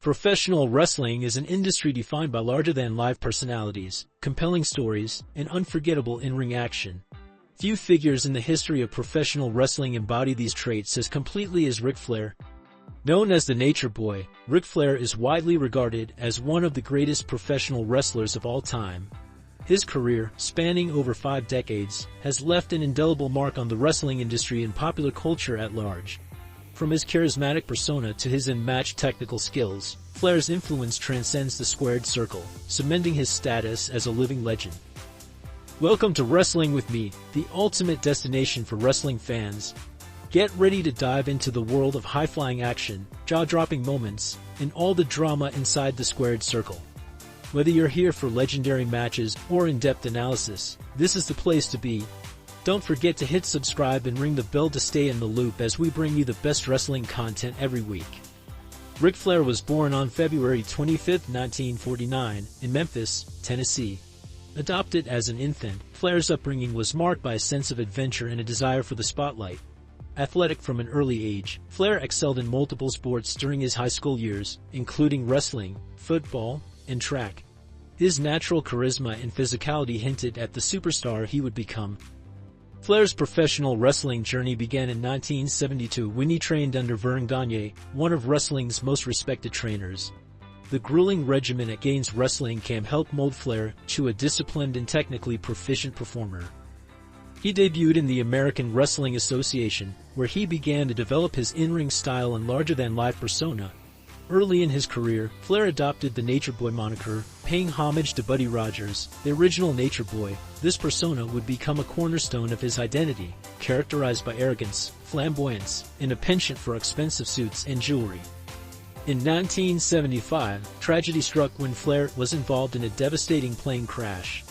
Professional wrestling is an industry defined by larger-than-life personalities, compelling stories, and unforgettable in-ring action. Few figures in the history of professional wrestling embody these traits as completely as Ric Flair. Known as the Nature Boy, Ric Flair is widely regarded as one of the greatest professional wrestlers of all time. His career, spanning over 5 decades, has left an indelible mark on the wrestling industry and popular culture at large. From his charismatic persona to his unmatched technical skills, Flair's influence transcends the squared circle, cementing his status as a living legend. Welcome to Wrestling with Me, the ultimate destination for wrestling fans. Get ready to dive into the world of high-flying action, jaw-dropping moments, and all the drama inside the squared circle. Whether you're here for legendary matches or in-depth analysis, this is the place to be. Don't forget to hit subscribe and ring the bell to stay in the loop as we bring you the best wrestling content every week. Ric Flair was born on February 25, 1949, in Memphis, Tennessee. Adopted as an infant, Flair's upbringing was marked by a sense of adventure and a desire for the spotlight. Athletic from an early age, Flair excelled in multiple sports during his high school years, including wrestling, football, and track. His natural charisma and physicality hinted at the superstar he would become. Flair's professional wrestling journey began in 1972 when he trained under Vern Gagne, one of wrestling's most respected trainers. The grueling regimen at Gagne's wrestling camp helped mold Flair to a disciplined and technically proficient performer. He debuted in the American Wrestling Association, where he began to develop his in-ring style and larger-than-life persona. Early in his career, Flair adopted the Nature Boy moniker, paying homage to Buddy Rogers, the original Nature Boy. This persona would become a cornerstone of his identity, characterized by arrogance, flamboyance, and a penchant for expensive suits and jewelry. In 1975, tragedy struck when Flair was involved in a devastating plane crash.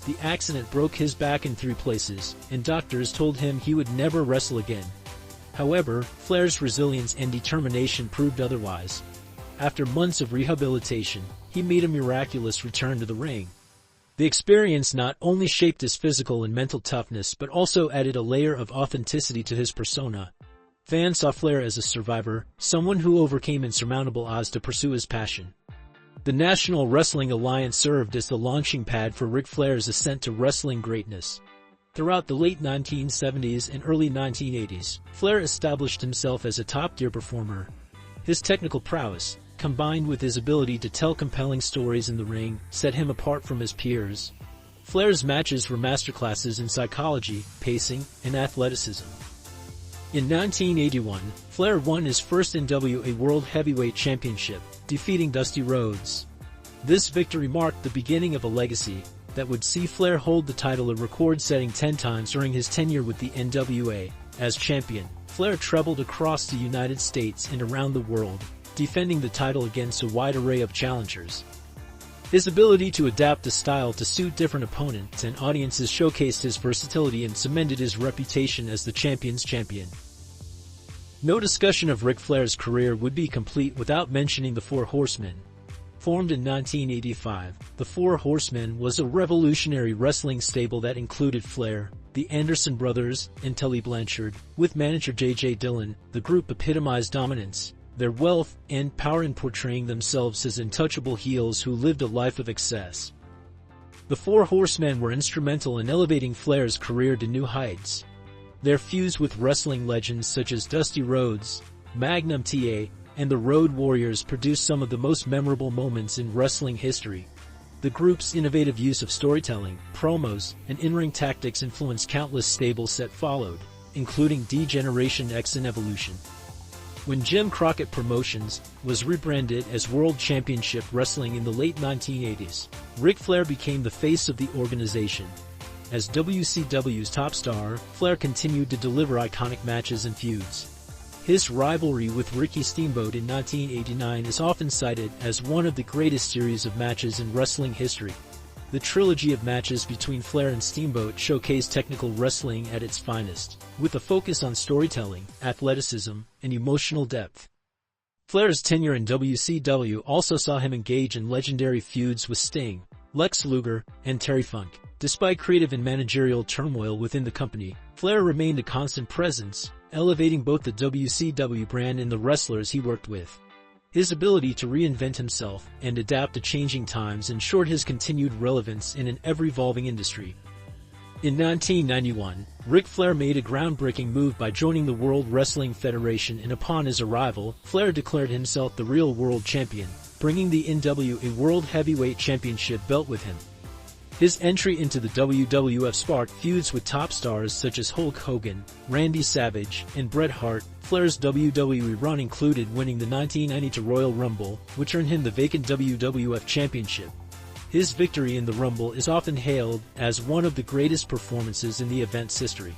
The accident broke his back in 3 places, and doctors told him he would never wrestle again. However, Flair's resilience and determination proved otherwise. After months of rehabilitation, he made a miraculous return to the ring. The experience not only shaped his physical and mental toughness but also added a layer of authenticity to his persona. Fans saw Flair as a survivor, someone who overcame insurmountable odds to pursue his passion. The National Wrestling Alliance served as the launching pad for Ric Flair's ascent to wrestling greatness. Throughout the late 1970s and early 1980s, Flair established himself as a top-tier performer. His technical prowess, combined with his ability to tell compelling stories in the ring, set him apart from his peers. Flair's matches were masterclasses in psychology, pacing, and athleticism. In 1981, Flair won his first NWA World Heavyweight Championship, defeating Dusty Rhodes. This victory marked the beginning of a legacy that would see Flair hold the title a record-setting 10 times during his tenure with the NWA. As champion, Flair traveled across the United States and around the world, defending the title against a wide array of challengers. His ability to adapt the style to suit different opponents and audiences showcased his versatility and cemented his reputation as the champion's champion. No discussion of Ric Flair's career would be complete without mentioning the Four Horsemen. Formed in 1985, the Four Horsemen was a revolutionary wrestling stable that included Flair, the Anderson brothers, and Tully Blanchard. With manager J.J. Dillon, the group epitomized dominance, their wealth, and power in portraying themselves as untouchable heels who lived a life of excess. The Four Horsemen were instrumental in elevating Flair's career to new heights. Their feuds with wrestling legends such as Dusty Rhodes, Magnum TA, and the Road Warriors produced some of the most memorable moments in wrestling history. The group's innovative use of storytelling, promos, and in-ring tactics influenced countless stables that followed, including D-Generation X and Evolution. When Jim Crockett Promotions was rebranded as World Championship Wrestling in the late 1980s, Ric Flair became the face of the organization. As WCW's top star, Flair continued to deliver iconic matches and feuds. His rivalry with Ricky Steamboat in 1989 is often cited as one of the greatest series of matches in wrestling history. The trilogy of matches between Flair and Steamboat showcased technical wrestling at its finest, with a focus on storytelling, athleticism, and emotional depth. Flair's tenure in WCW also saw him engage in legendary feuds with Sting, Lex Luger, and Terry Funk. Despite creative and managerial turmoil within the company, Flair remained a constant presence, elevating both the WCW brand and the wrestlers he worked with. His ability to reinvent himself and adapt to changing times ensured his continued relevance in an ever-evolving industry. In 1991, Ric Flair made a groundbreaking move by joining the World Wrestling Federation, and upon his arrival, Flair declared himself the real world champion, bringing the NWA World Heavyweight Championship belt with him. His entry into the WWF sparked feuds with top stars such as Hulk Hogan, Randy Savage, and Bret Hart. Flair's WWE run included winning the 1992 Royal Rumble, which earned him the vacant WWF Championship. His victory in the Rumble is often hailed as one of the greatest performances in the event's history.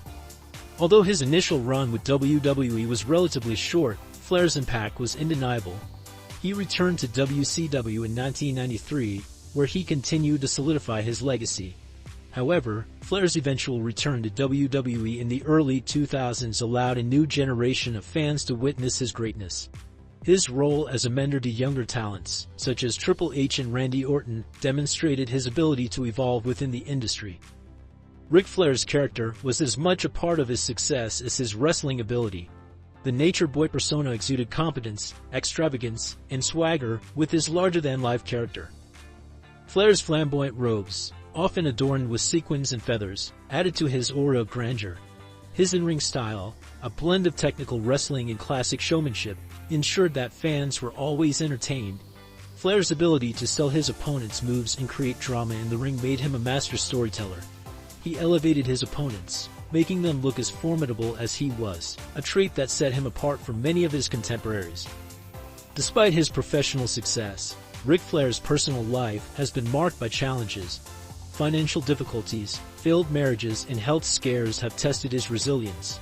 Although his initial run with WWE was relatively short, Flair's impact was undeniable. He returned to WCW in 1993, where he continued to solidify his legacy. However, Flair's eventual return to WWE in the early 2000s allowed a new generation of fans to witness his greatness. His role as a mentor to younger talents, such as Triple H and Randy Orton, demonstrated his ability to evolve within the industry. Ric Flair's character was as much a part of his success as his wrestling ability. The Nature Boy persona exuded competence, extravagance, and swagger with his larger-than-life character. Flair's flamboyant robes, often adorned with sequins and feathers, added to his aura of grandeur. His in-ring style, a blend of technical wrestling and classic showmanship, ensured that fans were always entertained. Flair's ability to sell his opponents' moves and create drama in the ring made him a master storyteller. He elevated his opponents, making them look as formidable as he was, a trait that set him apart from many of his contemporaries. Despite his professional success, Ric Flair's personal life has been marked by challenges. Financial difficulties, failed marriages, and health scares have tested his resilience.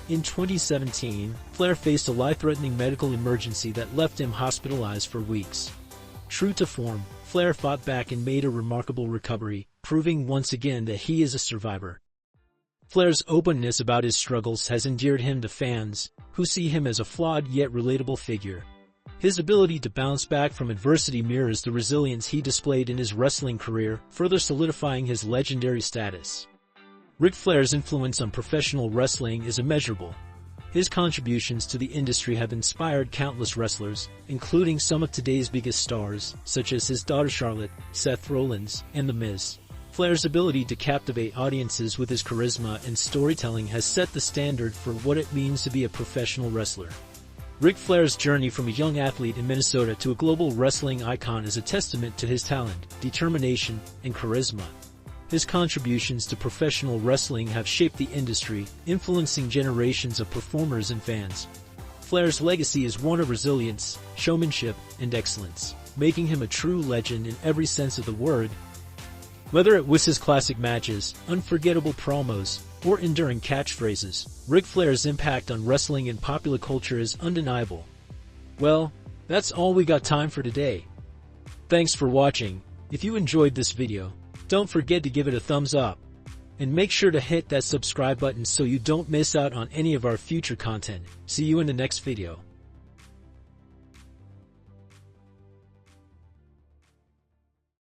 In 2017, Flair faced a life-threatening medical emergency that left him hospitalized for weeks. True to form, Flair fought back and made a remarkable recovery, proving once again that he is a survivor. Flair's openness about his struggles has endeared him to fans, who see him as a flawed yet relatable figure. His ability to bounce back from adversity mirrors the resilience he displayed in his wrestling career, further solidifying his legendary status. Ric Flair's influence on professional wrestling is immeasurable. His contributions to the industry have inspired countless wrestlers, including some of today's biggest stars, such as his daughter Charlotte, Seth Rollins, and The Miz. Flair's ability to captivate audiences with his charisma and storytelling has set the standard for what it means to be a professional wrestler. Ric Flair's journey from a young athlete in Minnesota to a global wrestling icon is a testament to his talent, determination, and charisma. His contributions to professional wrestling have shaped the industry, influencing generations of performers and fans. Flair's legacy is one of resilience, showmanship, and excellence, making him a true legend in every sense of the word. Whether it was his classic matches, unforgettable promos, or enduring catchphrases, Ric Flair's impact on wrestling and popular culture is undeniable. Well, that's all we got time for today. Thanks for watching. If you enjoyed this video, don't forget to give it a thumbs up. And make sure to hit that subscribe button so you don't miss out on any of our future content. See you in the next video.